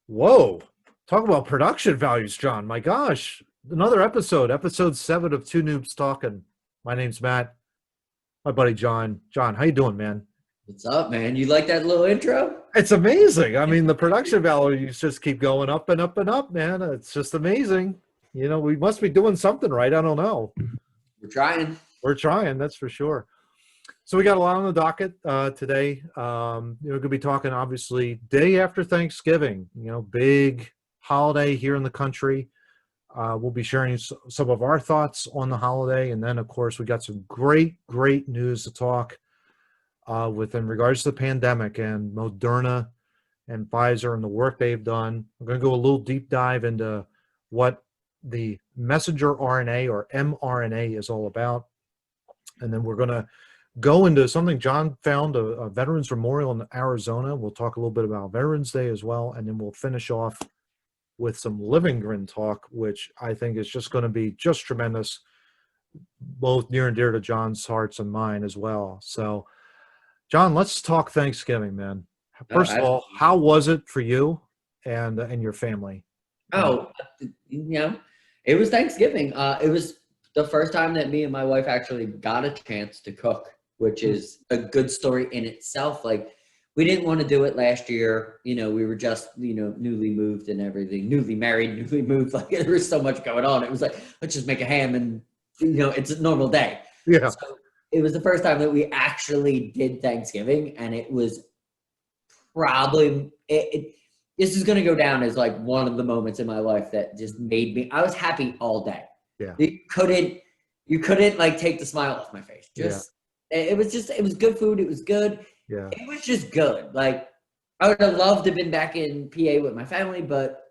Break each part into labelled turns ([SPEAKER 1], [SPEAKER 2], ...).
[SPEAKER 1] Whoa. Talk about production values, John. My gosh. Another episode 7 of Two Noobs Talking. My name's Matt. My buddy John. John, how you doing, man?
[SPEAKER 2] What's up, man? You like that little intro?
[SPEAKER 1] It's amazing. I mean, the production values just keep going up and up and up, man. It's just amazing. We must be doing something right. I don't know.
[SPEAKER 2] We're trying.
[SPEAKER 1] We're trying, that's for sure. So we got a lot on the docket today. We're going to be talking, obviously, day after Thanksgiving, big holiday here in the country. We'll be sharing some of our thoughts on the holiday. And then, of course, we got some great news to talk in regards to the pandemic and Moderna and Pfizer and the work they've done. We're going to go a little deep dive into what the messenger RNA or mRNA is all about. And then we're going to go into something John found, a Veterans Memorial in Arizona. We'll talk a little bit about Veterans Day as well. And then we'll finish off with some Living Grin talk, which I think is just going to be just tremendous, both near and dear to John's hearts and mine as well. So, John, let's talk Thanksgiving, man. First of all, how was it for you and your family?
[SPEAKER 2] Oh, it was Thanksgiving. It was the first time that me and my wife actually got a chance to cook, which is a good story in itself. Like, we didn't want to do it last year. We were just, newly moved and everything, newly married, newly moved. Like, there was so much going on. It was like, let's just make a ham and, it's a normal day.
[SPEAKER 1] Yeah.
[SPEAKER 2] So it was the first time that we actually did Thanksgiving, and it was probably, this is going to go down as like one of the moments in my life that just made me, I was happy all day.
[SPEAKER 1] Yeah.
[SPEAKER 2] You couldn't like take the smile off my face. It was good food. It was good.
[SPEAKER 1] Yeah.
[SPEAKER 2] It was just good. Like, I would have loved to have been back in PA with my family, but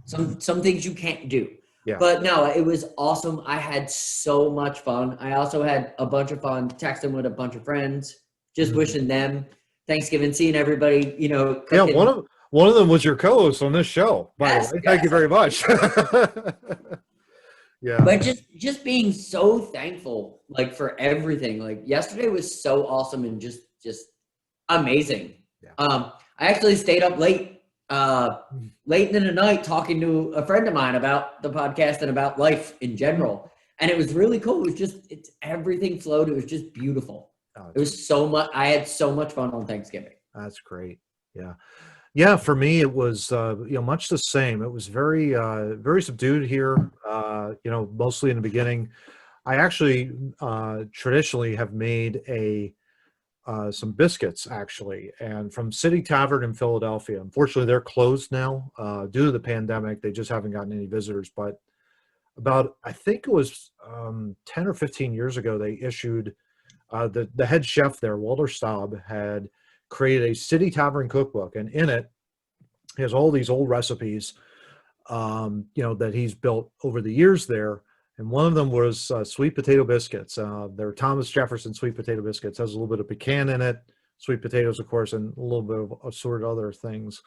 [SPEAKER 2] some things you can't do.
[SPEAKER 1] Yeah.
[SPEAKER 2] But no, it was awesome. I had so much fun. I also had a bunch of fun texting with a bunch of friends, just wishing them Thanksgiving, seeing everybody, cooking.
[SPEAKER 1] Yeah, one of them was your co-host on this show, by the way. Thank you very much. Yeah.
[SPEAKER 2] But just being so thankful, like, for everything. Like, yesterday was so awesome and just amazing.
[SPEAKER 1] Yeah.
[SPEAKER 2] I actually stayed up late in the night talking to a friend of mine about the podcast and about life in general. And it was really cool. It was everything flowed. It was just beautiful. It was so much. I had so much fun on Thanksgiving.
[SPEAKER 1] That's great. Yeah. Yeah. For me, it was, much the same. It was very, very subdued here. Mostly in the beginning. I actually, traditionally have made some biscuits, actually, and from City Tavern in Philadelphia. Unfortunately, they're closed now due to the pandemic. They just haven't gotten any visitors. But I think it was 10 or 15 years ago, they issued the head chef there, Walter Staub, had created a City Tavern cookbook, and in it, he has all these old recipes, that he's built over the years there. And one of them was sweet potato biscuits. They're Thomas Jefferson sweet potato biscuits. Has a little bit of pecan in it, sweet potatoes, of course, and a little bit of assorted other things.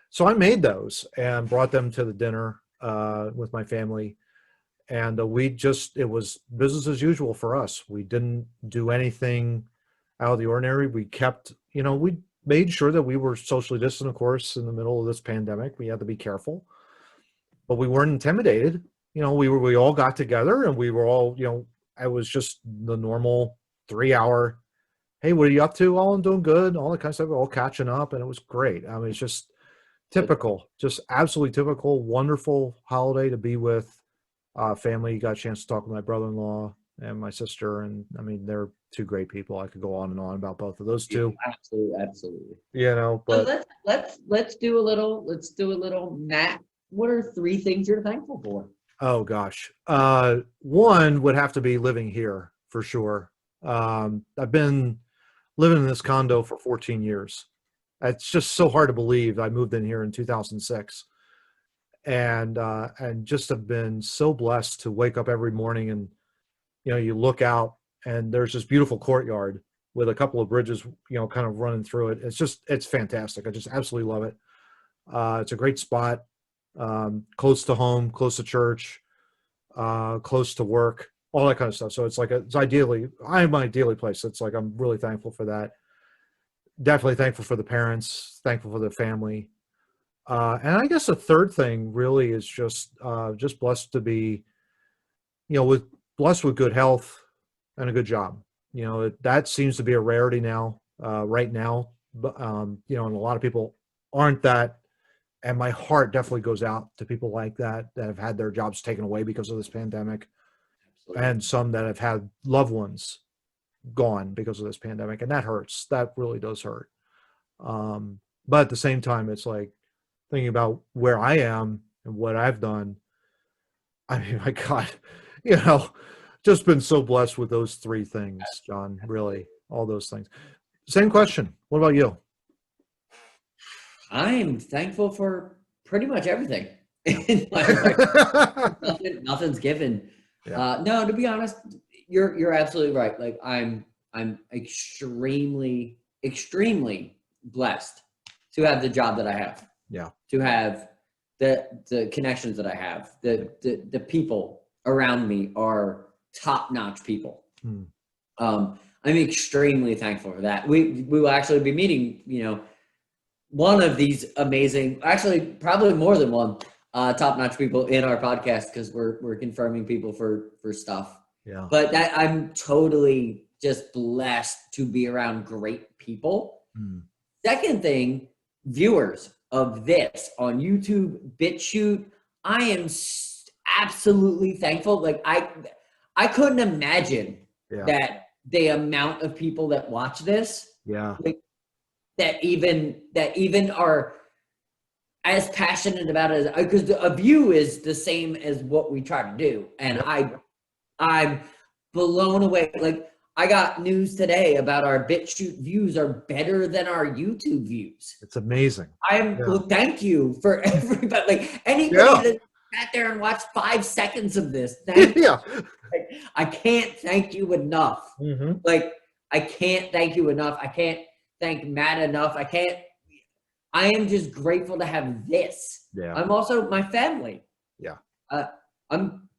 [SPEAKER 1] So I made those and brought them to the dinner with my family. And it was business as usual for us. We didn't do anything out of the ordinary. We kept, we made sure that we were socially distant, of course, in the middle of this pandemic. We had to be careful, but we weren't intimidated. We all got together and we were all, I was just the normal 3-hour, hey, what are you up to? Oh, I'm doing good. All that kind of stuff. We're all catching up, and it was great. I mean, it's just typical, just absolutely typical, wonderful holiday to be with family. Got a chance to talk with my brother-in-law and my sister. And I mean, they're two great people. I could go on and on about both of those two.
[SPEAKER 2] Absolutely.
[SPEAKER 1] But
[SPEAKER 2] so let's do a little, Matt. What are 3 things you're thankful for?
[SPEAKER 1] Oh gosh. One would have to be living here for sure. I've been living in this condo for 14 years. It's just so hard to believe. I moved in here in 2006 and just have been so blessed to wake up every morning and, you look out and there's this beautiful courtyard with a couple of bridges, kind of running through it. It's fantastic. I just absolutely love it. It's a great spot. Close to home, close to church, close to work, all that kind of stuff. So I'm ideally placed. It's like, I'm really thankful for that. definitely thankful for the parents, thankful for the family. And I guess the third thing really is just blessed to be, with blessed with good health and a good job. That seems to be a rarity now, right now. But and a lot of people aren't that. And my heart definitely goes out to people like that have had their jobs taken away because of this pandemic,
[SPEAKER 2] Absolutely.
[SPEAKER 1] and some that have had loved ones gone because of this pandemic, and that hurts. That really does hurt. But at the same time, it's like thinking about where I am and what I've done. I mean, my God, you know, just been so blessed with those three things, John. Really, all those things. Same question. What about you?
[SPEAKER 2] I'm thankful for pretty much everything in my life. Nothing's given.
[SPEAKER 1] Yeah.
[SPEAKER 2] No, to be honest, you're absolutely right. Like I'm extremely blessed to have the job that I have,
[SPEAKER 1] Yeah.
[SPEAKER 2] to have the connections that I have. The people around me are top-notch people.
[SPEAKER 1] Hmm.
[SPEAKER 2] I'm extremely thankful for that. We will actually be meeting, one of these amazing, actually probably more than one, top-notch people in our podcast, because we're confirming people for stuff.
[SPEAKER 1] Yeah.
[SPEAKER 2] But that I'm totally just blessed to be around great people.
[SPEAKER 1] Hmm.
[SPEAKER 2] Second thing, viewers of this on YouTube, Bitchute, I am absolutely thankful. Like I couldn't imagine
[SPEAKER 1] Yeah.
[SPEAKER 2] that the amount of people that watch this,
[SPEAKER 1] Yeah.
[SPEAKER 2] like, that even are as passionate about it, because a view is the same as what we try to do, and
[SPEAKER 1] Yep.
[SPEAKER 2] I'm blown away. Like, I got news today about our BitChute views are better than our YouTube views.
[SPEAKER 1] It's amazing. Yeah.
[SPEAKER 2] Well, thank you for everybody. Like, anybody
[SPEAKER 1] Yeah.
[SPEAKER 2] that sat there and watched 5 seconds of this, thank you.
[SPEAKER 1] Yeah.
[SPEAKER 2] Like, I can't thank you enough.
[SPEAKER 1] Mm-hmm.
[SPEAKER 2] Like, I can't thank you enough. I can't thank Matt enough. I am just grateful to have this.
[SPEAKER 1] Yeah.
[SPEAKER 2] I'm also my family.
[SPEAKER 1] Yeah.
[SPEAKER 2] I'm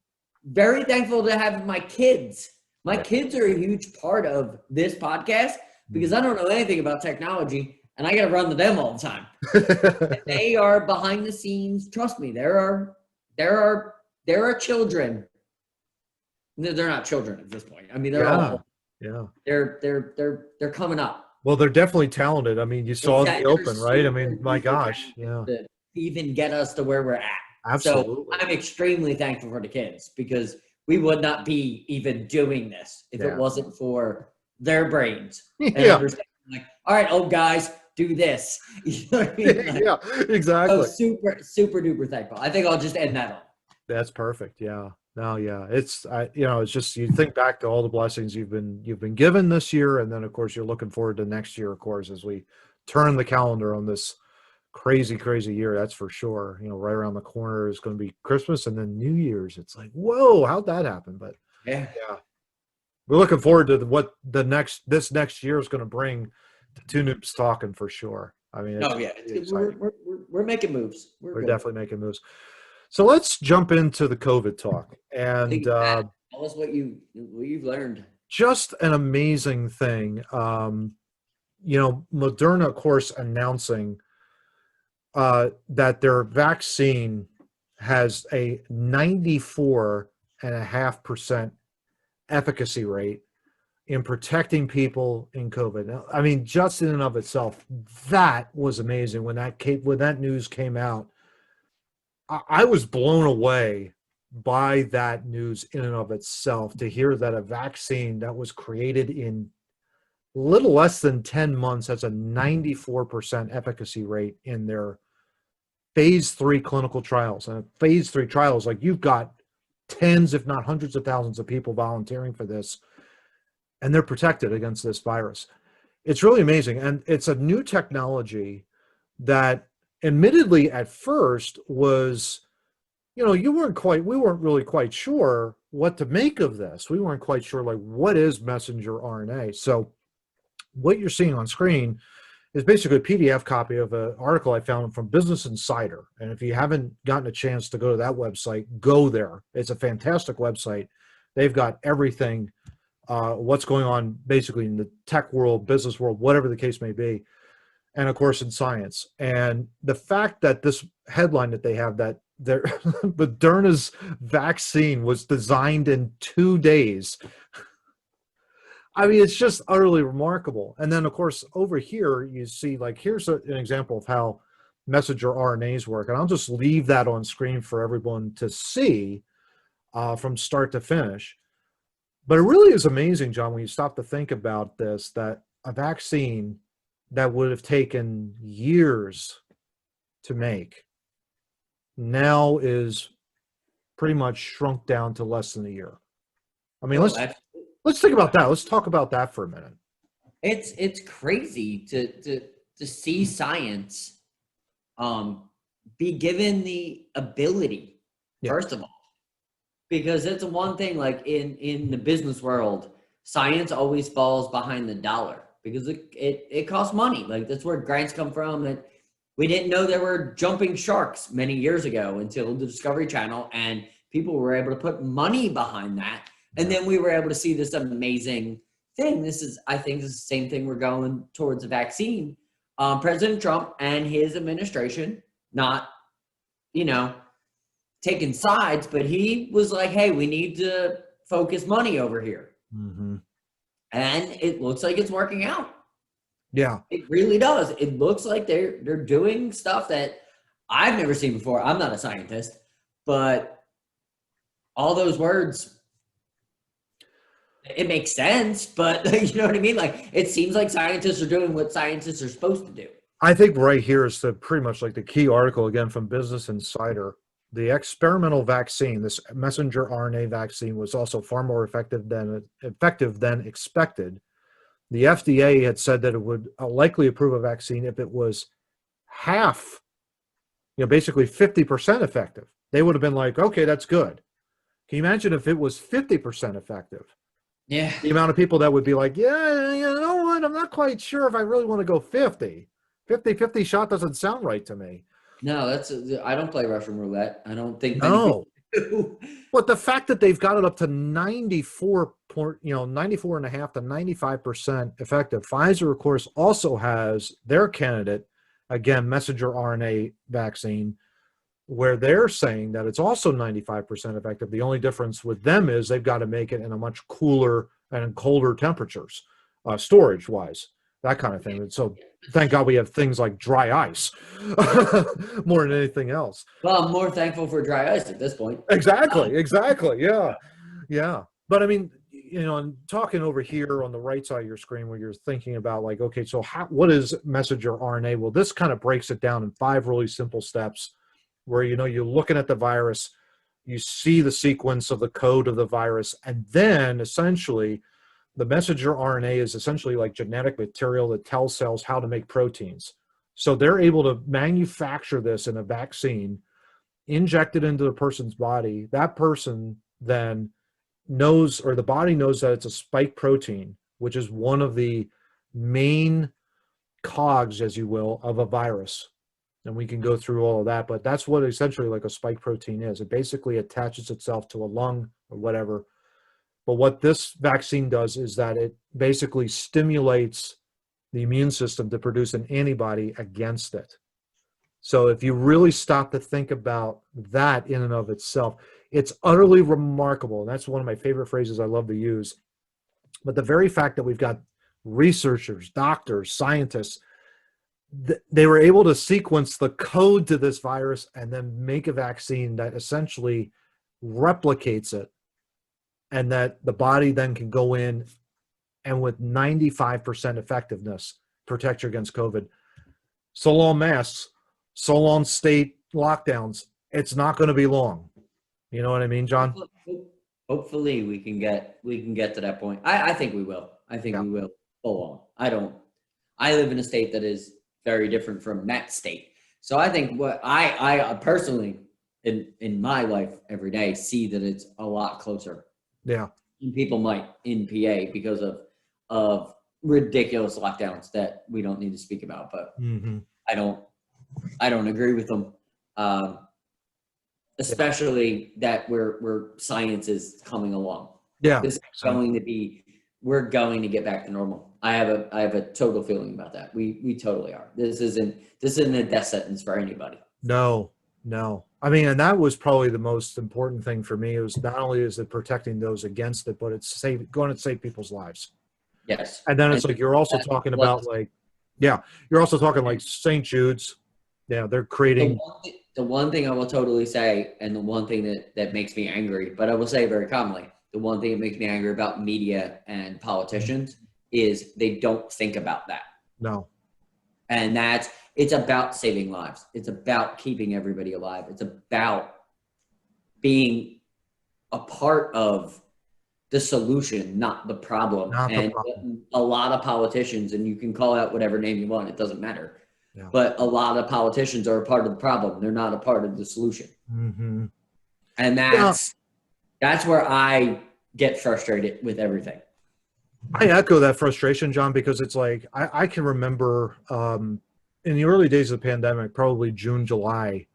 [SPEAKER 2] very thankful to have my kids. My
[SPEAKER 1] Yeah.
[SPEAKER 2] kids are a huge part of this podcast because I don't know anything about technology and I got to run to them all the time. They are behind the scenes. Trust me, there are children. They're not children at this point. I mean, they're all,
[SPEAKER 1] Yeah.
[SPEAKER 2] they're coming up.
[SPEAKER 1] Well, they're definitely talented. I mean, you saw the open, right? I mean, my gosh. Yeah.
[SPEAKER 2] To even get us to where we're at.
[SPEAKER 1] Absolutely.
[SPEAKER 2] So I'm extremely thankful for the kids, because we would not be even doing this if it wasn't for their brains. And understanding, like, all right, old guys, do this. You know what I mean? Like,
[SPEAKER 1] yeah, exactly.
[SPEAKER 2] So super duper thankful. I think I'll just end that on.
[SPEAKER 1] That's perfect. Yeah. No, yeah. It's it's just, you think back to all the blessings you've been given this year, and then of course you're looking forward to next year, of course, as we turn the calendar on this crazy year. That's for sure. Right around the corner is going to be Christmas and then New Year's. It's like, whoa, how'd that happen? But
[SPEAKER 2] yeah,
[SPEAKER 1] we're looking forward to what this next year is going to bring to Two Noobs Talking, for sure. I mean,
[SPEAKER 2] we're making moves.
[SPEAKER 1] We're definitely making moves. So let's jump into the COVID talk, and
[SPEAKER 2] tell us what you've learned.
[SPEAKER 1] Just an amazing thing. Moderna, of course, announcing that their vaccine has a 94.5% efficacy rate in protecting people in COVID. Now, I mean, just in and of itself, that was amazing when that news came out. I was blown away by that news in and of itself, to hear that a vaccine that was created in little less than 10 months has a 94% efficacy rate in their phase 3 clinical trials. And phase 3 trials, like, you've got tens, if not hundreds of thousands of people volunteering for this, and they're protected against this virus. It's really amazing. And it's a new technology that admittedly at first was, we weren't really quite sure what to make of this. We weren't quite sure, like, what is messenger RNA? So what you're seeing on screen is basically a PDF copy of an article I found from Business Insider. And if you haven't gotten a chance to go to that website, go there. It's a fantastic website. They've got everything what's going on basically in the tech world, business world, whatever the case may be, and of course in science. And the fact that this headline that they have, that their Moderna's vaccine was designed in 2 days. I mean, it's just utterly remarkable. And then, of course, over here, you see, like, here's an example of how messenger RNAs work. And I'll just leave that on screen for everyone to see from start to finish. But it really is amazing, John, when you stop to think about this, that a vaccine that would have taken years to make now is pretty much shrunk down to less than a year. I mean, let's think about that. Let's talk about that for a minute.
[SPEAKER 2] It's crazy to see science be given the ability, first of all, because it's one thing, like in the business world, science always falls behind the dollar because it costs money. Like, that's where grants come from. And we didn't know there were jumping sharks many years ago until the Discovery Channel, and people were able to put money behind that. And then we were able to see this amazing thing. I think this is the same thing we're going towards a vaccine. President Trump and his administration, not, taking sides, but he was like, hey, we need to focus money over here.
[SPEAKER 1] Mm-hmm.
[SPEAKER 2] And it looks like it's working out.
[SPEAKER 1] Yeah.
[SPEAKER 2] It really does. It looks like they're doing stuff that I've never seen before. I'm not a scientist, but all those words, it makes sense, but you know what I mean? Like, it seems like scientists are doing what scientists are supposed to do.
[SPEAKER 1] I think right here is pretty much like the key article, again, from Business Insider. The experimental vaccine, this messenger RNA vaccine, was also far more effective than expected. The FDA had said that it would likely approve a vaccine if it was half, basically 50% effective. They would have been like, okay, that's good. Can you imagine if it was 50% effective?
[SPEAKER 2] Yeah.
[SPEAKER 1] The amount of people that would be like, yeah, you know what? I'm not quite sure if I really want to go 50. 50-50 shot doesn't sound right to me.
[SPEAKER 2] No, I don't play Russian roulette. I don't think many
[SPEAKER 1] No.
[SPEAKER 2] people do.
[SPEAKER 1] But the fact that they've got it up to 94 and a half to 95% effective. Pfizer, of course, also has their candidate, again, messenger RNA vaccine, where they're saying that it's also 95% effective. The only difference with them is they've got to make it in a much cooler and colder temperatures, storage-wise, that kind of thing. And so thank God we have things like dry ice more than anything else.
[SPEAKER 2] Well, I'm more thankful for dry ice at this point.
[SPEAKER 1] Exactly. Yeah. But I mean, I'm talking over here on the right side of your screen where you're thinking about, like, okay, so what is messenger RNA? Well, this kind of breaks it down in 5 really simple steps where, you're looking at the virus, you see the sequence of the code of the virus, and then essentially the messenger RNA is essentially like genetic material that tells cells how to make proteins. So they're able to manufacture this in a vaccine, inject it into the person's body. That person then knows, or the body knows, that it's a spike protein, which is one of the main cogs, as you will, of a virus. And we can go through all of that, but that's what essentially like a spike protein is. It basically attaches itself to a lung or whatever. But what this vaccine does is that it basically stimulates the immune system to produce an antibody against it. So if you really stop to think about that in and of itself, it's utterly remarkable. And that's one of my favorite phrases I love to use. But the very fact that we've got researchers, doctors, scientists, they were able to sequence the code to this virus and then make a vaccine that essentially replicates it, and that the body then can go in and with 95% effectiveness protect you against COVID. So long masks, so long state lockdowns. It's not going to be long. You know what I mean, John?
[SPEAKER 2] Hopefully we can get to that point. I think we will. I think we will go on. I live in a state that is very different from that state. So I think what I personally in my life every day see that it's a lot closer.
[SPEAKER 1] Yeah.
[SPEAKER 2] People might in PA because of ridiculous lockdowns that we don't need to speak about, but I don't agree with them. Especially that where science is coming along.
[SPEAKER 1] Yeah.
[SPEAKER 2] This is going to be we're going to get back to normal. I have a total feeling about that. We totally are. This isn't a death sentence for anybody.
[SPEAKER 1] No, no. I mean, and that was probably the most important thing for me. It was not only is it protecting those against it, but it's going to save people's lives.
[SPEAKER 2] Yes.
[SPEAKER 1] And then it's
[SPEAKER 2] And
[SPEAKER 1] like you're also talking about like, yeah, you're also talking like St. Jude's. Yeah, they're creating.
[SPEAKER 2] The one thing I will totally say, and the one thing that makes me angry, but I will say very calmly, the one thing that makes me angry about media and politicians is they don't think about that.
[SPEAKER 1] No.
[SPEAKER 2] And it's about saving lives. It's about keeping everybody alive. It's about being a part of the solution, not the problem.
[SPEAKER 1] Not the
[SPEAKER 2] And
[SPEAKER 1] problem.
[SPEAKER 2] a lot of politicians, and you can call out whatever name you want, it doesn't matter.
[SPEAKER 1] Yeah.
[SPEAKER 2] But a lot of politicians are a part of the problem. They're not a part of the solution.
[SPEAKER 1] Mm-hmm.
[SPEAKER 2] And that's where I get frustrated with everything.
[SPEAKER 1] I echo that frustration, John, because it's like I can remember in the early days of the pandemic, probably June, July,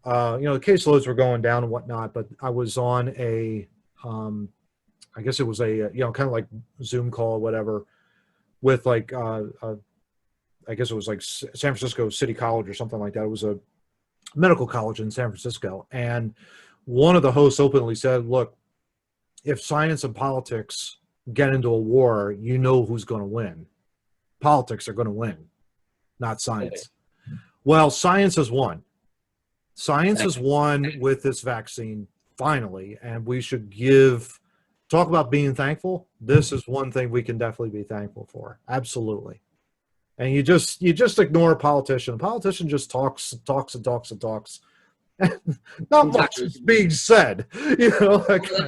[SPEAKER 1] the caseloads were going down and whatnot, but I was on I guess it was a, kind of like Zoom call or whatever with like, I guess it was like San Francisco City College or something like that. It was a medical college in San Francisco. And one of the hosts openly said, look, if science and politics get into a war, you know who's going to win. Politics are going to win, not science. Well, science has won. Science has won with this vaccine, finally, and we should talk about being thankful. This is one thing we can definitely be thankful for. Absolutely. And you just ignore a politician. A politician just talks and talks and talks and talks. Not much is being said.
[SPEAKER 2] Let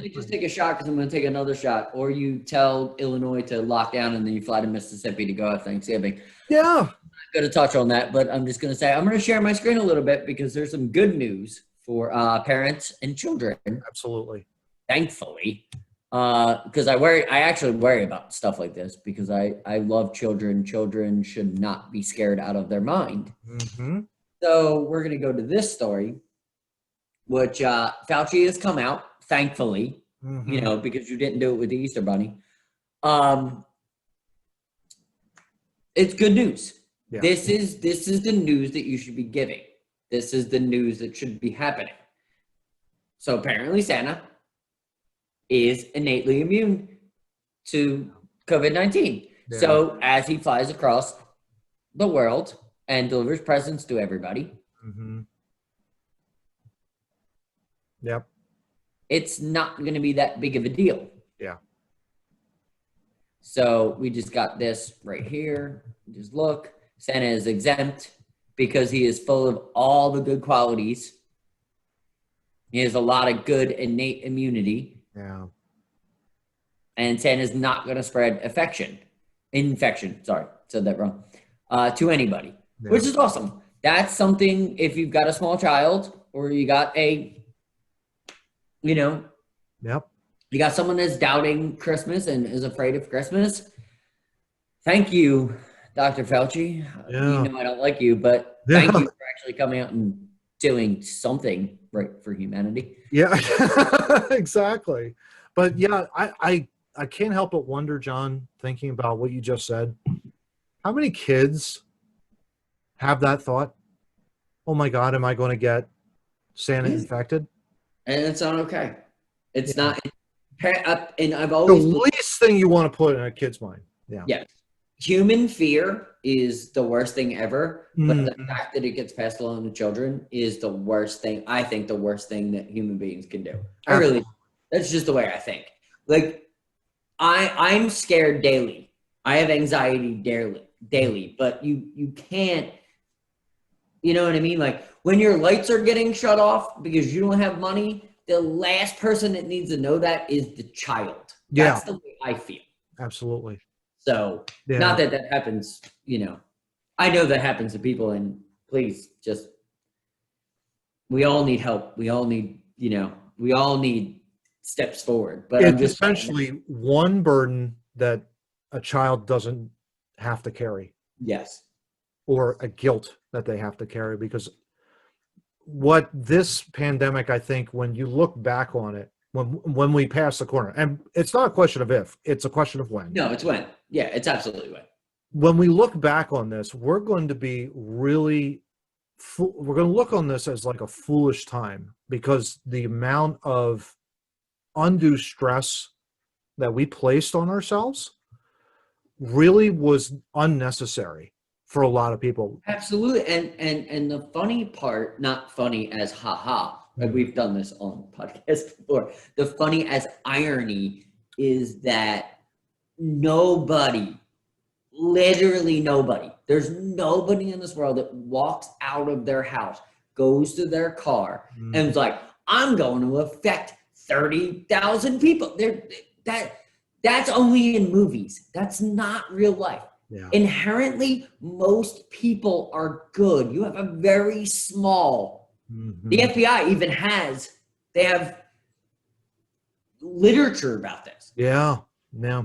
[SPEAKER 2] me just take a shot because I'm going to take another shot. Or you tell Illinois to lock down and then you fly to Mississippi to go have Thanksgiving.
[SPEAKER 1] Yeah.
[SPEAKER 2] I'm going to touch on that, but I'm just going to say I'm going to share my screen a little bit because there's some good news for parents and children.
[SPEAKER 1] Absolutely.
[SPEAKER 2] Thankfully. Because I actually worry about stuff like this because I love children. Children should not be scared out of their mind.
[SPEAKER 1] Mm-hmm.
[SPEAKER 2] So we're going to go to this story, which Fauci has come out, thankfully, because you didn't do it with the Easter Bunny. It's good news. Yeah. This is the news that you should be giving. This is the news that should be happening. So apparently Santa is innately immune to COVID-19. Yeah. So as he flies across the world and delivers presents to everybody,
[SPEAKER 1] yep,
[SPEAKER 2] it's not going to be that big of a deal.
[SPEAKER 1] Yeah.
[SPEAKER 2] So we just got this right here. Just look, Santa is exempt because he is full of all the good qualities. He has a lot of good innate immunity.
[SPEAKER 1] Yeah.
[SPEAKER 2] And Santa's not going to spread infection, sorry, said that wrong, to anybody, which is awesome. That's something, if you've got a small child or you got you got someone that's doubting Christmas and is afraid of Christmas. Thank you, Dr. Fauci.
[SPEAKER 1] Yeah.
[SPEAKER 2] I don't like you, but thank you for actually coming out and doing something right for humanity.
[SPEAKER 1] Yeah, exactly. But yeah, I can't help but wonder, John, thinking about what you just said, how many kids have that thought? Oh my God, am I going to get Santa infected?
[SPEAKER 2] And it's not okay. It's not. And I've always
[SPEAKER 1] the least thing you want to put in a kid's mind. Yeah.
[SPEAKER 2] Yes. Human fear is the worst thing ever, but the fact that it gets passed along to children is the worst thing. I think the worst thing that human beings can do. That's just the way I think. Like, I'm scared daily. I have anxiety daily, but you can't, you know what I mean? Like, when your lights are getting shut off because you don't have money, the last person that needs to know that is the child.
[SPEAKER 1] Yeah.
[SPEAKER 2] That's the way I feel.
[SPEAKER 1] Absolutely.
[SPEAKER 2] So, not that happens, I know that happens to people, and please just, we all need help. We all need, we all need steps forward. But
[SPEAKER 1] it's essentially one burden that a child doesn't have to carry.
[SPEAKER 2] Yes.
[SPEAKER 1] Or a guilt that they have to carry, because what this pandemic, I think, when you look back on it, when we pass the corner. And it's not a question of if, it's a question of when.
[SPEAKER 2] No, it's when. Yeah, it's absolutely when.
[SPEAKER 1] When we look back on this, we're going to be really, we're going to look on this as like a foolish time, because the amount of undue stress that we placed on ourselves really was unnecessary for a lot of people.
[SPEAKER 2] Absolutely. And the funny part, not funny as haha, like we've done this on podcasts before. The funny as irony is that nobody, literally nobody, there's nobody in this world that walks out of their house, goes to their car, and is like, I'm going to affect 30,000 people. That's only in movies. That's not real life.
[SPEAKER 1] Yeah.
[SPEAKER 2] Inherently, most people are good. You have a very small, the FBI even they have literature about this.
[SPEAKER 1] Yeah. Yeah.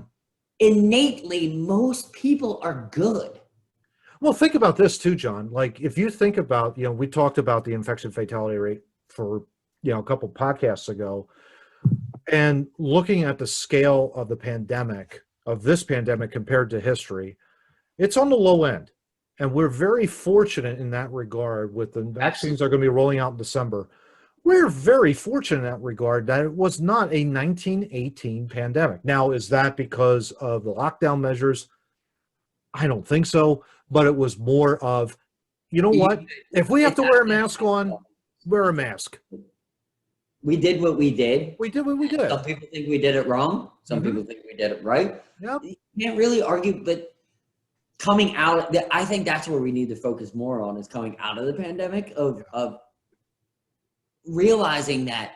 [SPEAKER 2] Innately, most people are good.
[SPEAKER 1] Well, think about this too, John. Like, if you think about, we talked about the infection fatality rate for, a couple podcasts ago, and looking at the scale of the pandemic, of this pandemic compared to history, it's on the low end. And we're very fortunate in that regard with the vaccines that are going to be rolling out in December. We're very fortunate in that regard that it was not a 1918 pandemic. Now, is that because of the lockdown measures? I don't think so, but it was more of, you know what? If we have to wear a mask on, wear a mask.
[SPEAKER 2] We did what we did.
[SPEAKER 1] We did what we did.
[SPEAKER 2] Some people think we did it wrong. Some people think we did it right.
[SPEAKER 1] Yep.
[SPEAKER 2] You can't really argue, but coming out, I think that's where we need to focus more on, is coming out of the pandemic, of realizing that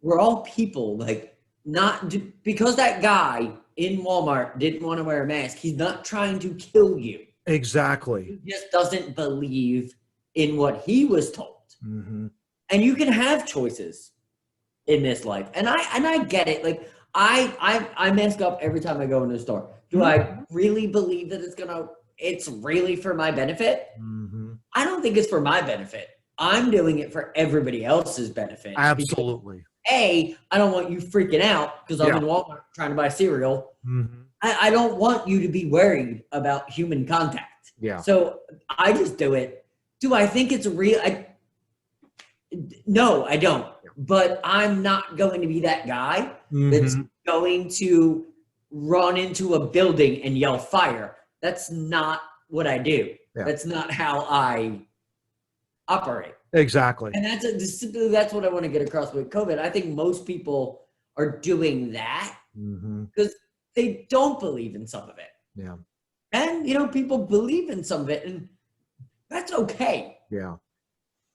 [SPEAKER 2] we're all people. Like, not because that guy in Walmart didn't want to wear a mask, he's not trying to kill you.
[SPEAKER 1] Exactly.
[SPEAKER 2] He just doesn't believe in what he was told. And you can have choices in this life, and I get it. Like, I mask up every time I go into the store. Do I really believe that it's really for my benefit? I don't think it's for my benefit. I'm doing it for everybody else's benefit.
[SPEAKER 1] Absolutely.
[SPEAKER 2] I don't want you freaking out because I'm in Walmart trying to buy cereal. I don't want you to be worried about human contact.
[SPEAKER 1] Yeah.
[SPEAKER 2] So I just do it. Do I think it's real? No, I don't. But I'm not going to be that guy that's going to run into a building and yell fire. That's not what I do. Yeah. That's not how I operate.
[SPEAKER 1] Exactly.
[SPEAKER 2] And that's what I want to get across with COVID. I think most people are doing that because they don't believe in some of it.
[SPEAKER 1] Yeah.
[SPEAKER 2] And, people believe in some of it, and that's okay.
[SPEAKER 1] Yeah.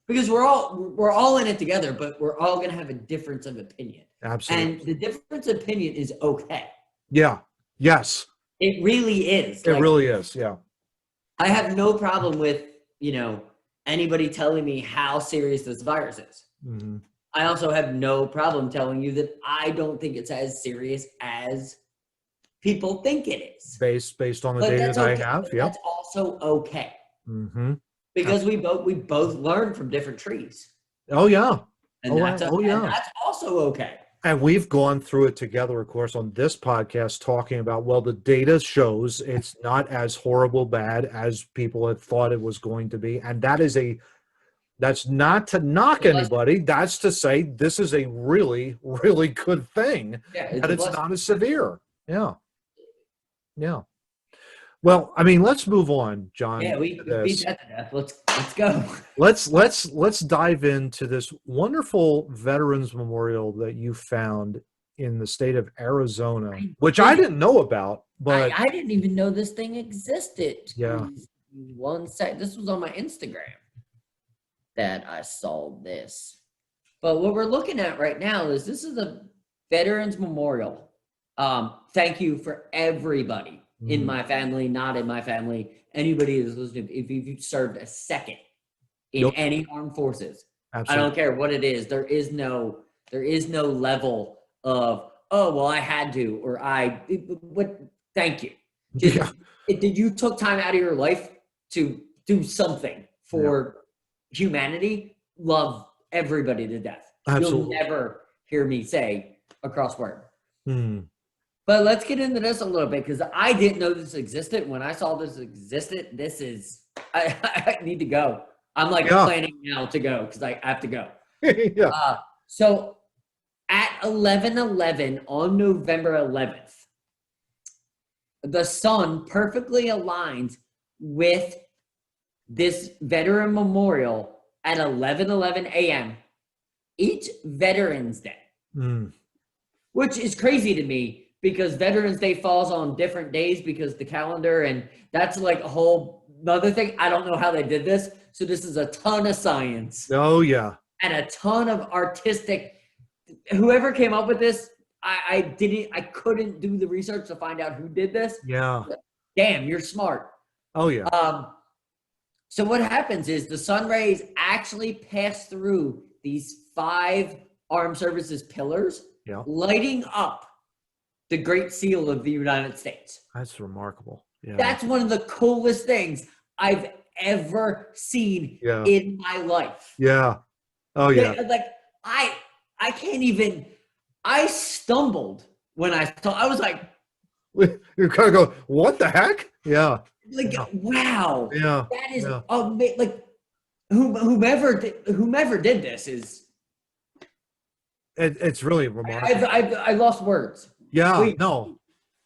[SPEAKER 2] Because we're all in it together, but we're all going to have a difference of opinion.
[SPEAKER 1] Absolutely.
[SPEAKER 2] And the difference of opinion is okay.
[SPEAKER 1] Yeah. Yes.
[SPEAKER 2] It really is.
[SPEAKER 1] It really is. Yeah.
[SPEAKER 2] I have no problem with, anybody telling me how serious this virus is. I also have no problem telling you that I don't think it's as serious as people think it is.
[SPEAKER 1] Based on the data that I have. Yeah.
[SPEAKER 2] That's also okay. Because we both learn from different trees.
[SPEAKER 1] Oh yeah.
[SPEAKER 2] And that's also okay.
[SPEAKER 1] And we've gone through it together, of course, on this podcast, talking about, well, the data shows it's not as horrible bad as people had thought it was going to be. And that's not to knock anybody. That's to say this is a really, really good thing.
[SPEAKER 2] Yeah,
[SPEAKER 1] that it's not as severe. Yeah. Yeah. Well, I mean, let's move on, John.
[SPEAKER 2] Yeah, we beat that to death. Let's go.
[SPEAKER 1] Let's dive into this wonderful Veterans Memorial that you found in the state of Arizona, which I didn't know about. But
[SPEAKER 2] I didn't even know this thing existed.
[SPEAKER 1] Yeah.
[SPEAKER 2] One sec. This was on my Instagram that I saw this. But what we're looking at right now is this is a Veterans Memorial. Thank you for everybody. In my family, not in my family, anybody who's listening, if you've served a second in any armed forces, absolutely. I don't care what it is. There is no level of, oh, well, I had to, or thank you. Did you took time out of your life to do something for humanity? Love everybody to death. Absolutely. You'll never hear me say across work.
[SPEAKER 1] Hmm.
[SPEAKER 2] But let's get into this a little bit because I didn't know this existed. When I saw this existed, this is I need to go. I'm like
[SPEAKER 1] Yeah.
[SPEAKER 2] planning now to go because I have to go.
[SPEAKER 1] Yeah.
[SPEAKER 2] So at 11:11 on November 11th, the sun perfectly aligns with this veteran memorial at 11:11 a.m. each Veterans Day,
[SPEAKER 1] Mm.
[SPEAKER 2] which is crazy to me because Veterans Day falls on different days because the calendar, and that's like a whole other thing. I don't know how they did this. So this is a ton of science
[SPEAKER 1] Oh yeah.
[SPEAKER 2] and a ton of artistic. Whoever came up with this, I couldn't do the research to find out who did this.
[SPEAKER 1] Yeah.
[SPEAKER 2] Damn, you're smart.
[SPEAKER 1] Oh yeah.
[SPEAKER 2] So what happens is the sun rays actually pass through these 5 armed services pillars,
[SPEAKER 1] Yeah.
[SPEAKER 2] lighting up the Great Seal of the United States.
[SPEAKER 1] That's remarkable. Yeah.
[SPEAKER 2] That's one of the coolest things I've ever seen
[SPEAKER 1] Yeah.
[SPEAKER 2] in my life.
[SPEAKER 1] Yeah. Oh yeah.
[SPEAKER 2] Like I can't even. I stumbled when I saw. I was like,
[SPEAKER 1] You kind of go, what the heck? Yeah. Yeah.
[SPEAKER 2] wow,
[SPEAKER 1] Yeah.
[SPEAKER 2] that is
[SPEAKER 1] Yeah.
[SPEAKER 2] amazing. Like whomever did this is.
[SPEAKER 1] It's really remarkable.
[SPEAKER 2] I lost words.
[SPEAKER 1] Yeah.
[SPEAKER 2] Wait,
[SPEAKER 1] No,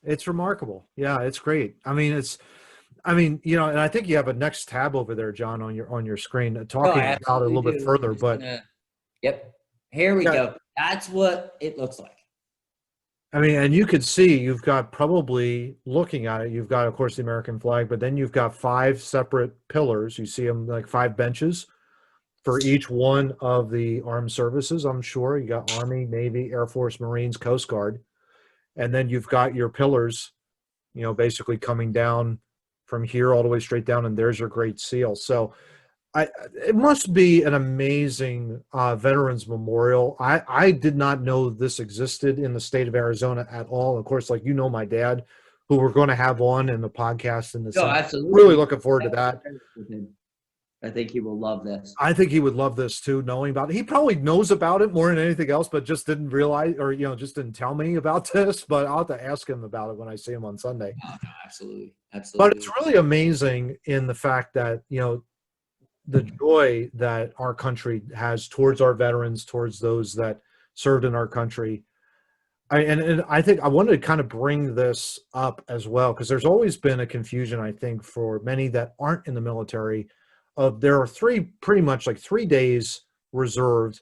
[SPEAKER 1] it's remarkable. Yeah. It's great. I mean, and I think you have a next tab over there, John, on your screen,
[SPEAKER 2] no, I
[SPEAKER 1] talking about it a
[SPEAKER 2] absolutely
[SPEAKER 1] little bit
[SPEAKER 2] do. I'm
[SPEAKER 1] further.
[SPEAKER 2] just
[SPEAKER 1] But
[SPEAKER 2] gonna. Yep. Here we
[SPEAKER 1] yeah,
[SPEAKER 2] go. That's what it looks like.
[SPEAKER 1] I mean, and you could see you've got probably looking at it, you've got, of course, the American flag, but then you've got 5 separate pillars. You see them like 5 benches for each one of the armed services. I'm sure you got Army, Navy, Air Force, Marines, Coast Guard, and then you've got your pillars, basically coming down from here all the way straight down, and there's your Great Seal. So it must be an amazing Veterans Memorial. I did not know this existed in the state of Arizona at all. Of course, like my dad, who we're going to have on in the podcast in the
[SPEAKER 2] No,
[SPEAKER 1] summer. Really
[SPEAKER 2] absolutely.
[SPEAKER 1] looking forward to that.
[SPEAKER 2] I think he will love this.
[SPEAKER 1] I think he would love this too, knowing about it. He probably knows about it more than anything else, but just didn't realize or just didn't tell me about this. But I'll have to ask him about it when I see him on Sunday.
[SPEAKER 2] Oh, no, absolutely,
[SPEAKER 1] But it's
[SPEAKER 2] absolutely.
[SPEAKER 1] really amazing in the fact that the joy that our country has towards our veterans, towards those that served in our country. And I think I wanted to kind of bring this up as well, because there's always been a confusion, I think, for many that aren't in the military, of there are pretty much like 3 days reserved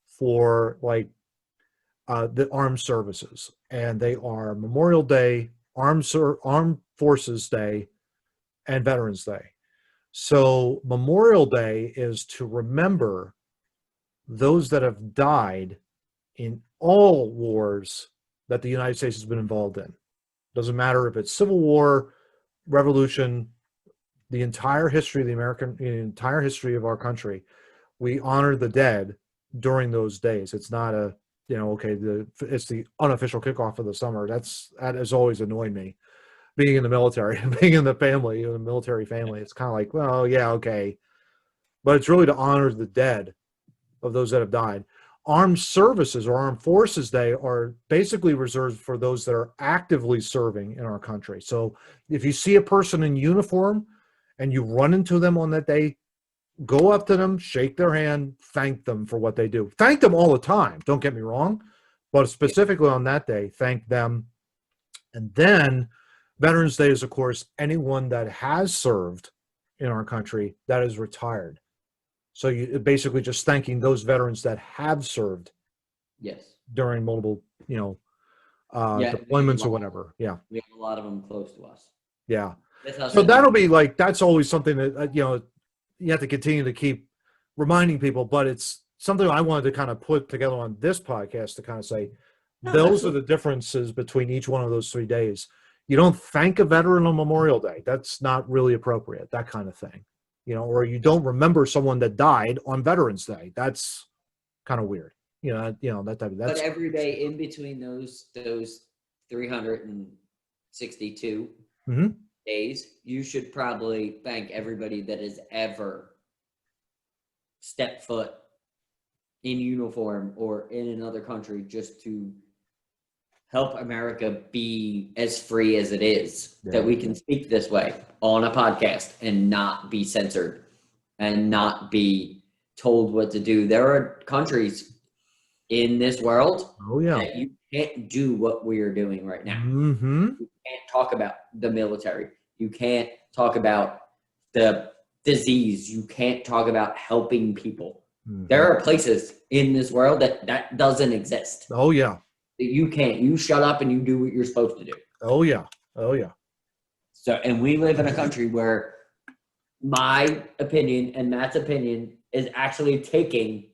[SPEAKER 1] for like the armed services, and they are Memorial Day, Armed Forces Day, and Veterans Day. So Memorial Day is to remember those that have died in all wars that the United States has been involved in. Doesn't matter if it's Civil War, Revolution, the entire history of the entire history of our country. We honor the dead during those days. It's not it's the unofficial kickoff of the summer. That has always annoyed me. Being in the military, being in the family, the military family, it's kind of like, well, yeah, okay. But it's really to honor the dead of those that have died. Armed Services or Armed Forces Day are basically reserved for those that are actively serving in our country. So if you see a person in uniform and you run into them on that day, go up to them, shake their hand, thank them for what they do. Thank them all the time, don't get me wrong, but specifically on that day, thank them. And then Veterans Day is, of course, anyone that has served in our country that is retired. So you basically just thanking those veterans that have served
[SPEAKER 2] Yes.
[SPEAKER 1] during multiple,
[SPEAKER 2] Yeah.
[SPEAKER 1] deployments or whatever. Yeah.
[SPEAKER 2] We have a lot of them close to us.
[SPEAKER 1] Yeah.
[SPEAKER 2] That's how
[SPEAKER 1] So
[SPEAKER 2] sad
[SPEAKER 1] that'll be like, that's always something that, you have to continue to keep reminding people, but it's something I wanted to kind of put together on this podcast to kind of say,
[SPEAKER 2] No,
[SPEAKER 1] those are
[SPEAKER 2] absolutely.
[SPEAKER 1] the differences between each one of those 3 days. You don't thank a veteran on Memorial Day. That's not really appropriate, that kind of thing. Or you don't remember someone that died on Veterans Day. That's kind of weird. That type of
[SPEAKER 2] But
[SPEAKER 1] that's
[SPEAKER 2] every day in between those 362
[SPEAKER 1] Mhm.
[SPEAKER 2] days, you should probably thank everybody that has ever stepped foot in uniform or in another country just to help America be as free as it is,
[SPEAKER 1] Yeah.
[SPEAKER 2] that we can speak this way on a podcast and not be censored and not be told what to do. There are countries in this world
[SPEAKER 1] Oh yeah.
[SPEAKER 2] that you can't do what we are doing right now.
[SPEAKER 1] Mm-hmm.
[SPEAKER 2] You can't talk about the military. You can't talk about the disease. You can't talk about helping people.
[SPEAKER 1] Mm-hmm.
[SPEAKER 2] There are places in this world that doesn't exist.
[SPEAKER 1] Oh yeah.
[SPEAKER 2] You can't. You shut up and you do what you're supposed to do.
[SPEAKER 1] Oh yeah. Oh yeah.
[SPEAKER 2] So, and we live in a country where my opinion and Matt's opinion is actually taken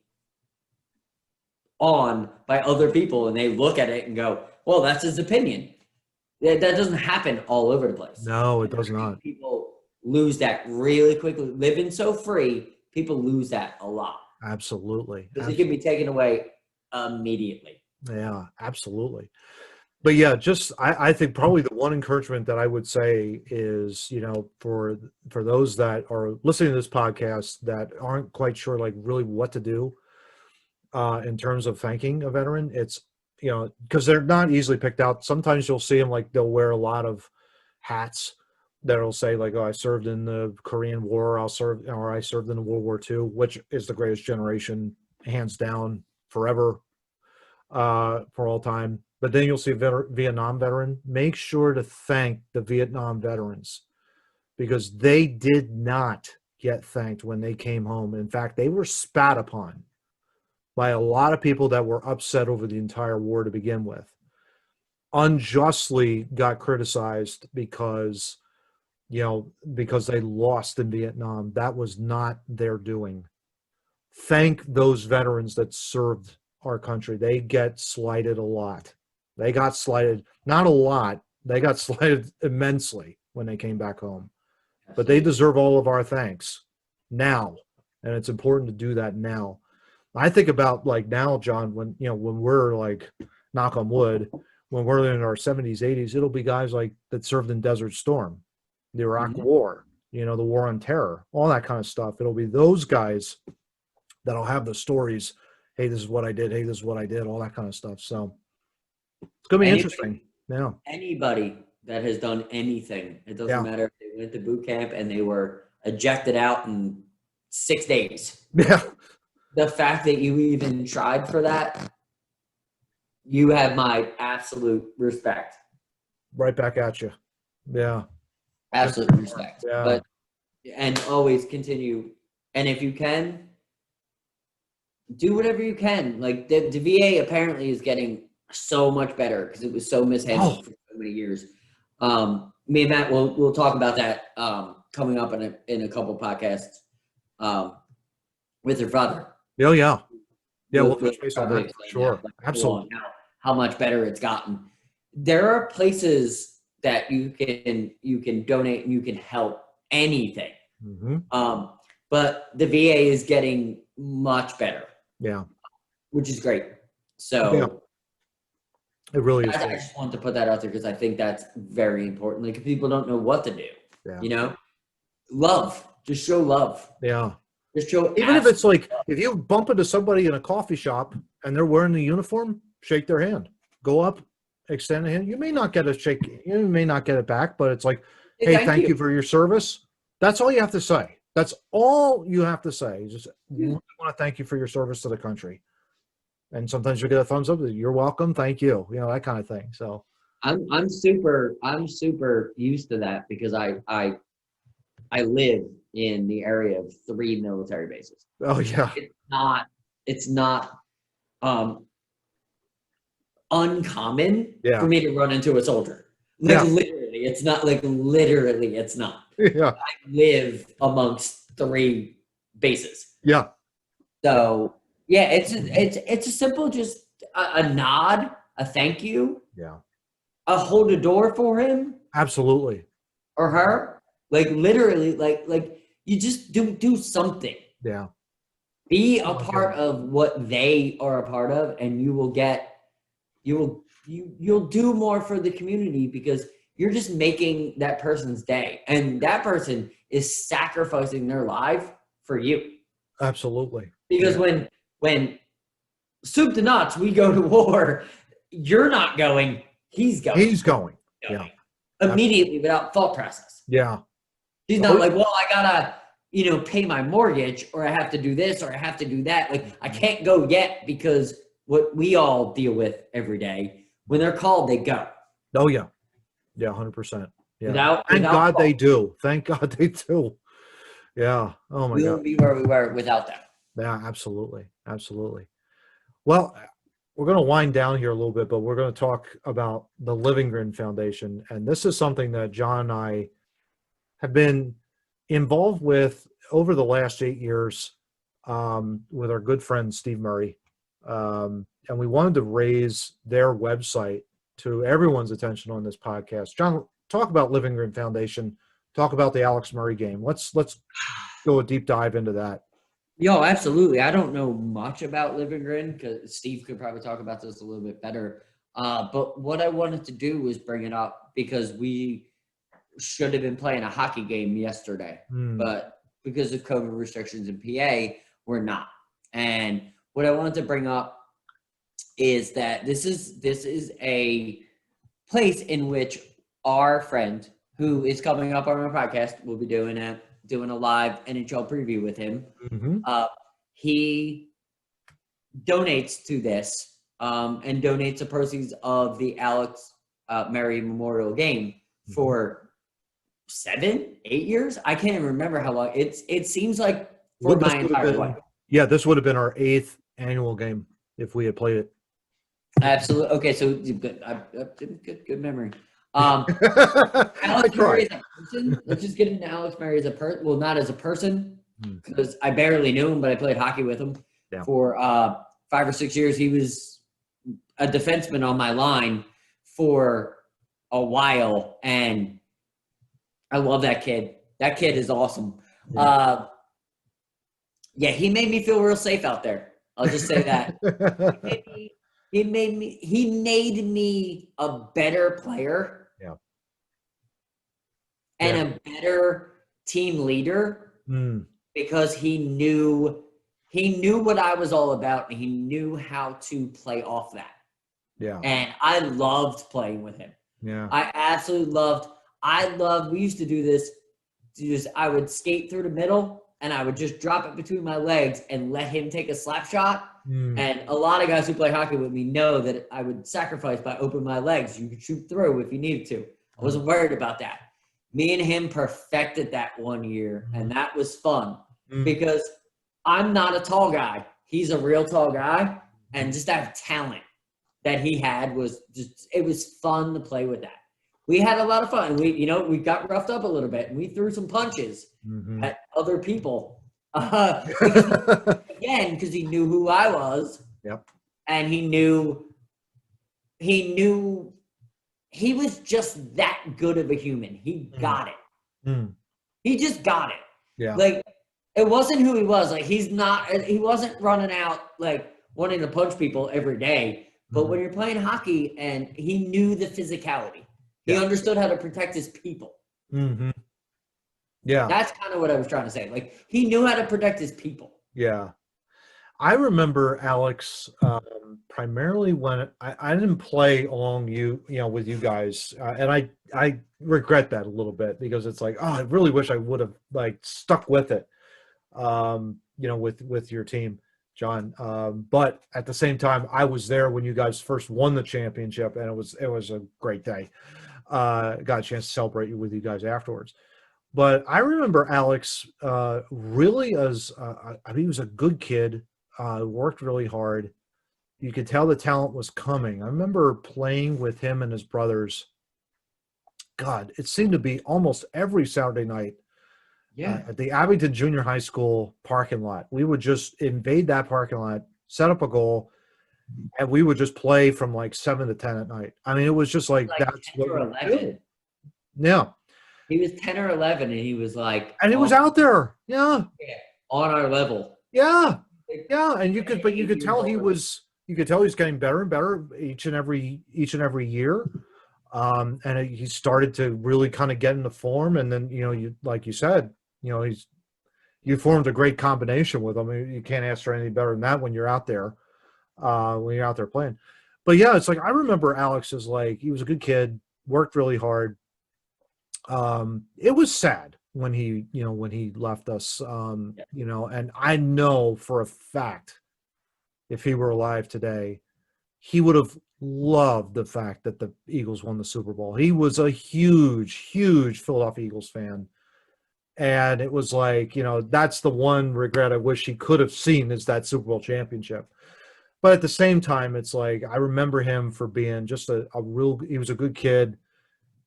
[SPEAKER 2] on by other people, and they look at it and go, well, that's his opinion. That doesn't happen all over the place.
[SPEAKER 1] No, it does not.
[SPEAKER 2] People lose that really quickly. Living so free, people lose that a lot.
[SPEAKER 1] Absolutely.
[SPEAKER 2] Because it can be taken away immediately.
[SPEAKER 1] Yeah, absolutely. But yeah, just I think probably the one encouragement that I would say is, you know, for those that are listening to this podcast that aren't quite sure like really what to do in terms of thanking a veteran, it's, you know, because they're not easily picked out. Sometimes you'll see them like they'll wear a lot of hats that'll say like, oh, I served in the Korean War, I served in World War II, which is the greatest generation, hands down, forever, for all time. But then you'll see a Vietnam veteran. Make sure to thank the Vietnam veterans because they did not get thanked when they came home. In fact, they were spat upon by a lot of people that were upset over the entire war to begin with. Unjustly got criticized because, you know, because they lost in Vietnam. That was not their doing. Thank those veterans that served our country. They get slighted a lot. They got slighted, not a lot. They got slighted immensely when they came back home. But they deserve all of our thanks now. And it's important to do that now. I think about like now, John, when, you know, when we're like, knock on wood, when we're in our 70s, 80s, it'll be guys like that served in Desert Storm, the Iraq War, you know, the War on Terror, all that kind of stuff. It'll be those guys that'll have the stories. Hey, this is what I did. Hey, this is what I did. All that kind of stuff. So it's going to be interesting. Yeah.
[SPEAKER 2] Anybody that has done anything, it doesn't matter if they went to boot camp and they were ejected out in 6 days.
[SPEAKER 1] Yeah.
[SPEAKER 2] The fact that you even tried for that, you have my absolute respect.
[SPEAKER 1] Right back at you. Yeah.
[SPEAKER 2] Absolute respect.
[SPEAKER 1] Yeah.
[SPEAKER 2] But, and always continue. And if you can, do whatever you can. Like the VA apparently is getting so much better because it was so mishandled for so many years. Me and Matt, we'll talk about that coming up in a couple podcasts with your father.
[SPEAKER 1] Oh yeah. Yeah, we'll
[SPEAKER 2] We'll
[SPEAKER 1] touch base on that for sure.
[SPEAKER 2] Like,
[SPEAKER 1] Absolutely.
[SPEAKER 2] how much better it's gotten. There are places that you can donate and you can help anything.
[SPEAKER 1] Mm-hmm.
[SPEAKER 2] But the VA is getting much better.
[SPEAKER 1] Yeah.
[SPEAKER 2] Which is great. So
[SPEAKER 1] yeah. It really is.
[SPEAKER 2] I just want to put that out there because I think that's very important. Like if people don't know what to do, you know, love, just show love.
[SPEAKER 1] Yeah.
[SPEAKER 2] Just show.
[SPEAKER 1] Even if it's like, if you bump into somebody in a coffee shop and they're wearing the uniform, shake their hand, go up, extend a hand. You may not get a shake. You may not get it back, but it's like, hey, thank you for your service. That's all you have to say. That's all you have to say. Just want to thank you for your service to the country. And sometimes you get a thumbs up. You're welcome. Thank you. You know, that kind of thing. So
[SPEAKER 2] I'm super used to that because I live in the area of 3 military bases.
[SPEAKER 1] Oh yeah.
[SPEAKER 2] It's not uncommon for me to run into a soldier. Like literally, it's not like literally it's not.
[SPEAKER 1] Yeah.
[SPEAKER 2] I live amongst 3 bases.
[SPEAKER 1] Yeah.
[SPEAKER 2] So yeah, it's a simple just a nod, a thank you.
[SPEAKER 1] Yeah.
[SPEAKER 2] A hold a door for him.
[SPEAKER 1] Absolutely.
[SPEAKER 2] Or her. Like literally, like you just do something.
[SPEAKER 1] Yeah.
[SPEAKER 2] Be a part of what they are a part of, and you'll do more for the community because you're just making that person's day, and that person is sacrificing their life for you.
[SPEAKER 1] Absolutely.
[SPEAKER 2] Because when soup to nuts, we go to war, you're not going, he's going.
[SPEAKER 1] He's going. Yeah.
[SPEAKER 2] Going. Immediately without thought process.
[SPEAKER 1] Yeah.
[SPEAKER 2] He's not like, well, I gotta, pay my mortgage, or I have to do this, or I have to do that. Like, I can't go yet, because what we all deal with every day, when they're called, they go.
[SPEAKER 1] Oh yeah. Yeah, 100%. Yeah. Thank
[SPEAKER 2] Without
[SPEAKER 1] God
[SPEAKER 2] fault.
[SPEAKER 1] they do. Thank God they do. Yeah. Oh my
[SPEAKER 2] We
[SPEAKER 1] God.
[SPEAKER 2] wouldn't be where we were without them.
[SPEAKER 1] Yeah, absolutely. Absolutely. Well, we're going to wind down here a little bit, but we're going to talk about the Living Grin Foundation. And this is something that John and I have been involved with over the last 8 years, with our good friend Steve Murray. And we wanted to raise their website to everyone's attention on this podcast. John, talk about Living Grin Foundation. Talk about the Alex Murray game. Let's go a deep dive into that.
[SPEAKER 2] Yo, absolutely. I don't know much about Living Grin, because Steve could probably talk about this a little bit better. But what I wanted to do was bring it up because we should have been playing a hockey game yesterday, but because of COVID restrictions in PA, we're not. And what I wanted to bring up is that this is a place in which our friend, who is coming up on our podcast, will be doing a live NHL preview with him. He donates to this, and donates the proceeds of the Alex Murray Memorial Game for 7-8 years. I can't even remember how long. It seems like for my entire life.
[SPEAKER 1] Yeah, this would have been our 8th annual game if we had played it.
[SPEAKER 2] Absolutely. Okay, so good memory. Alex Murray as a person. Let's just get into Alex Murray as a person. Well, not as a person, because I barely knew him, but I played hockey with him for 5 or 6 years. He was a defenseman on my line for a while, and I love that kid. That kid is awesome. He made me feel real safe out there. I'll just say that. He made me a better player. And a better team leader, because he knew what I was all about, and he knew how to play off that. Yeah. And I loved playing with him. Yeah. I absolutely loved. We used to do this. I would skate through the middle, and I would just drop it between my legs and let him take a slap shot. And a lot of guys who play hockey with me know that I would sacrifice by opening my legs. You could shoot through if you needed to. I wasn't worried about that. Me and him perfected that one year, and that was fun because I'm not a tall guy. He's a real tall guy, and just that talent that he had was just, it was fun to play with that. We had a lot of fun. We got roughed up a little bit, and we threw some punches at other people. Because he knew who I was. Yep. And he knew he was just that good of a human. He got it. He just got it. Yeah. Like, it wasn't who he was. Like, he wasn't running out, like, wanting to punch people every day. But when you're playing hockey, and he knew the physicality. He understood how to protect his people. Yeah. That's kind of what I was trying to say. Like, he knew how to protect his people. Yeah.
[SPEAKER 1] I remember Alex primarily when I didn't play along with you guys, and I regret that a little bit, because it's like, oh, I really wish I would have like stuck with it, with your team, John. But at the same time, I was there when you guys first won the championship, and it was a great day. Got a chance to celebrate with you guys afterwards. But I remember Alex really as he was a good kid. Worked really hard. You could tell the talent was coming. I remember playing with him and his brothers. God, it seemed to be almost every Saturday night at the Abington Junior High School parking lot. We would just invade that parking lot, set up a goal, and we would just play from like 7 to 10 at night. I mean, it was just like that's what we would do. Yeah.
[SPEAKER 2] He was 10 or 11, and he was like,
[SPEAKER 1] and he was out there. Yeah.
[SPEAKER 2] On our level.
[SPEAKER 1] Yeah. Yeah, and you could tell he was getting better and better each and every year, and he started to really kind of get into form. And then you like you said, you formed a great combination with him. You can't ask for anything better than that when you're out there, playing. But yeah, it's like I remember Alex as like he was a good kid, worked really hard. It was sad when he left us.
[SPEAKER 2] Yeah.
[SPEAKER 1] And I know for a fact if he were alive today, he would have loved the fact that the Eagles won the Super Bowl. He was a huge, huge Philadelphia Eagles fan. And it was like, that's the one regret I wish he could have seen is that Super Bowl championship. But at the same time, it's like I remember him for being just he was a good kid.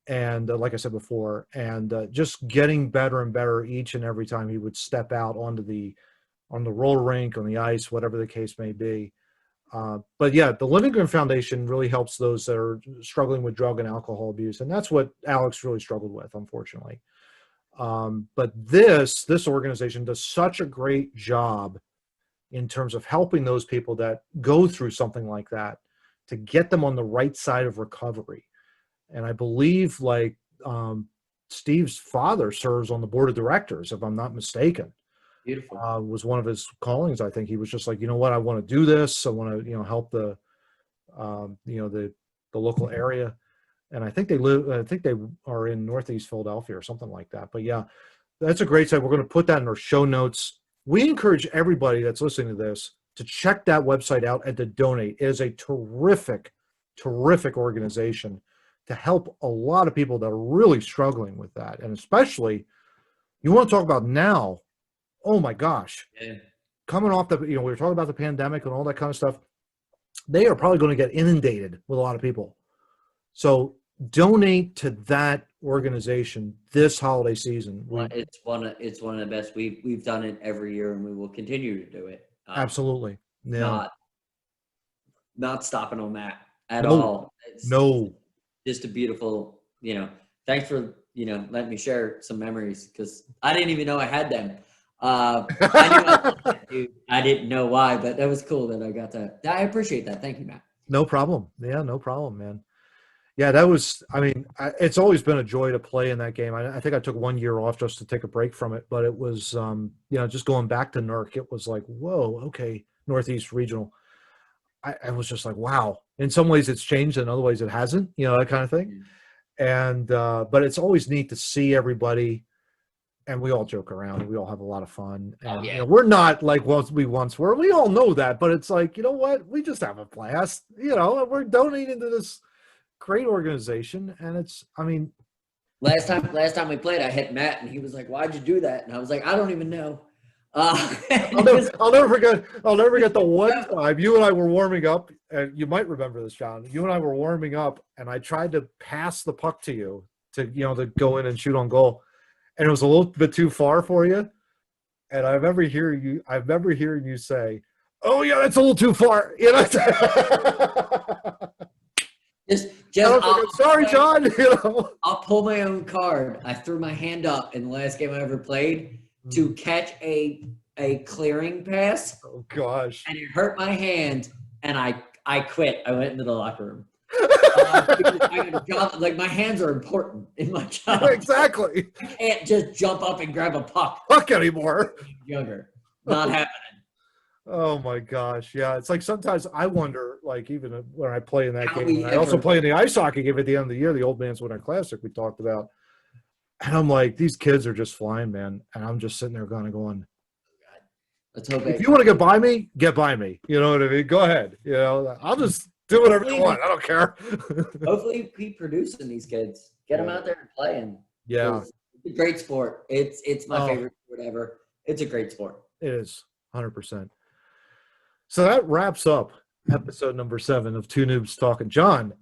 [SPEAKER 1] And like I said before, and just getting better and better each and every time he would step out on the roller rink, on the ice, whatever the case may be. But yeah, the Living Room Foundation really helps those that are struggling with drug and alcohol abuse, and that's what Alex really struggled with, unfortunately. But this organization does such a great job in terms of helping those people that go through something like that to get them on the right side of recovery. And I believe Steve's father serves on the board of directors, if I'm not mistaken.
[SPEAKER 2] Beautiful.
[SPEAKER 1] Was one of his callings. I think he was just like, you know what, I want to do this. I want to, help the local area. And I think they are in Northeast Philadelphia or something like that. But yeah, that's a great site. We're going to put that in our show notes. We encourage everybody that's listening to this to check that website out and to donate. It is a terrific, terrific organization to help a lot of people that are really struggling with that. And especially, you want to talk about now, oh my gosh,
[SPEAKER 2] Yeah.
[SPEAKER 1] coming off we were talking about the pandemic and all that kind of stuff. They are probably going to get inundated with a lot of people. So donate to that organization this holiday season.
[SPEAKER 2] It's one of the best. We've done it every year, and we will continue to do it.
[SPEAKER 1] Absolutely. Yeah.
[SPEAKER 2] Not stopping on that at
[SPEAKER 1] No.
[SPEAKER 2] all. It's
[SPEAKER 1] No.
[SPEAKER 2] just a beautiful, thanks for, letting me share some memories because I didn't even know I had them. I knew I loved it, dude. I didn't know why, but that was cool that I got that. I appreciate that. Thank you, Matt.
[SPEAKER 1] No problem. Yeah, no problem, man. Yeah, that was, it's always been a joy to play in that game. I think I took 1 year off just to take a break from it, but it was, just going back to NERC, it was like, whoa, okay, Northeast Regional. I was just like, wow. In some ways it's changed, in other ways it hasn't, that kind of thing. And, but it's always neat to see everybody, and we all joke around and we all have a lot of fun. And, we're not like what we once were. We all know that, but it's like, you know what? We just have a blast, and we're donating to this great organization. And it's,
[SPEAKER 2] last time we played, I hit Matt and he was like, "Why'd you do that?" And I was like, "I don't even know."
[SPEAKER 1] I'll never forget the one time you and I were warming up, and you might remember this, John. You and I were warming up, and I tried to pass the puck to you to go in and shoot on goal, and it was a little bit too far for you. And I remember hearing you say, "Oh yeah, that's a little too far," sorry, John.
[SPEAKER 2] I'll pull my own card. I threw my hand up in the last game I ever played to catch a clearing pass.
[SPEAKER 1] Oh gosh!
[SPEAKER 2] And it hurt my hand, and I quit. I went into the locker room. Like my hands are important in my job.
[SPEAKER 1] Exactly.
[SPEAKER 2] I can't just jump up and grab a puck
[SPEAKER 1] anymore.
[SPEAKER 2] Younger, not happening.
[SPEAKER 1] Oh my gosh, yeah. It's like sometimes I wonder, like even when I play in that game, I also play in the ice hockey game at the end of the year, the Old Man's Winter Classic we talked about. And I'm like, these kids are just flying, man. And I'm just sitting there going,
[SPEAKER 2] let's hope
[SPEAKER 1] if you want to get by me, get by me. You know what I mean? Go ahead. I'll just do whatever you want. I don't care.
[SPEAKER 2] Hopefully keep producing these kids. Get them out there and playing.
[SPEAKER 1] Yeah.
[SPEAKER 2] It's a great sport. It's my favorite sport ever. It's a great sport.
[SPEAKER 1] It is, 100%. So that wraps up episode number 7 of Two Noobs Talking. John,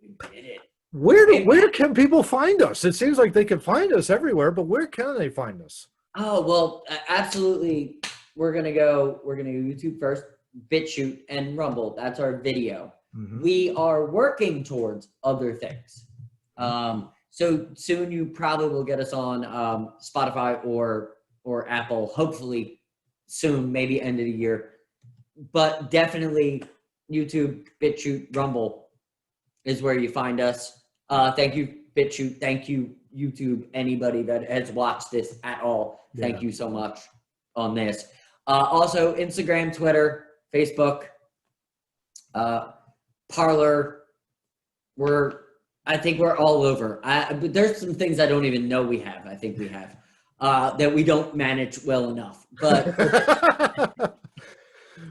[SPEAKER 2] we did it.
[SPEAKER 1] Where can people find us? It seems like they can find us everywhere, but where can they find us?
[SPEAKER 2] Oh, well, absolutely. We're gonna go YouTube first, Bitchute and Rumble. That's our video. Mm-hmm. We are working towards other things. So soon you probably will get us on Spotify or Apple, hopefully soon, maybe end of the year. But definitely YouTube, Bitchute, Rumble is where you find us. Thank you, Bitchute. Thank you, YouTube. Anybody that has watched this at all, thank you so much on this. Also, Instagram, Twitter, Facebook. Parlor. I think we're all over. But there's some things I don't even know we have. I think we have that we don't manage well enough. But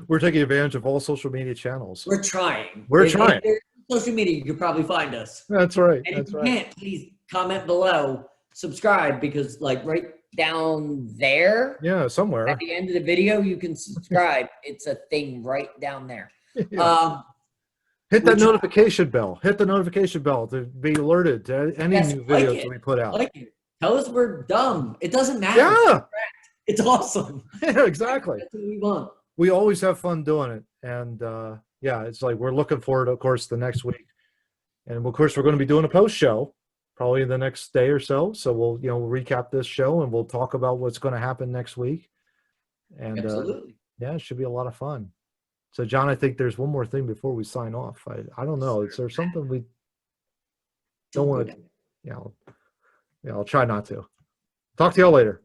[SPEAKER 1] We're taking advantage of all social media channels.
[SPEAKER 2] we're trying.
[SPEAKER 1] We're trying.
[SPEAKER 2] If there's social media, you could probably find us.
[SPEAKER 1] That's right.
[SPEAKER 2] And
[SPEAKER 1] That's
[SPEAKER 2] if you
[SPEAKER 1] right.
[SPEAKER 2] can't, please comment below, subscribe, because like right down there
[SPEAKER 1] Yeah, somewhere.
[SPEAKER 2] at the end of the video, you can subscribe. It's a thing right down there.
[SPEAKER 1] Yeah. Hit that notification bell. Hit the notification bell to be alerted to any new videos that we put out.
[SPEAKER 2] Like it. Tell us we're dumb. It doesn't matter.
[SPEAKER 1] Yeah.
[SPEAKER 2] It's awesome.
[SPEAKER 1] Yeah, exactly.
[SPEAKER 2] That's what we want.
[SPEAKER 1] We always have fun doing it. And yeah, it's like we're looking forward, of course, the next week. And of course, we're going to be doing a post show probably the next day or so. So we'll, recap this show and we'll talk about what's going to happen next week. And
[SPEAKER 2] Absolutely.
[SPEAKER 1] Yeah, it should be a lot of fun. So, John, I think there's one more thing before we sign off. I don't know. Is there something we don't want to? Yeah, I'll try not to. Talk to y'all later.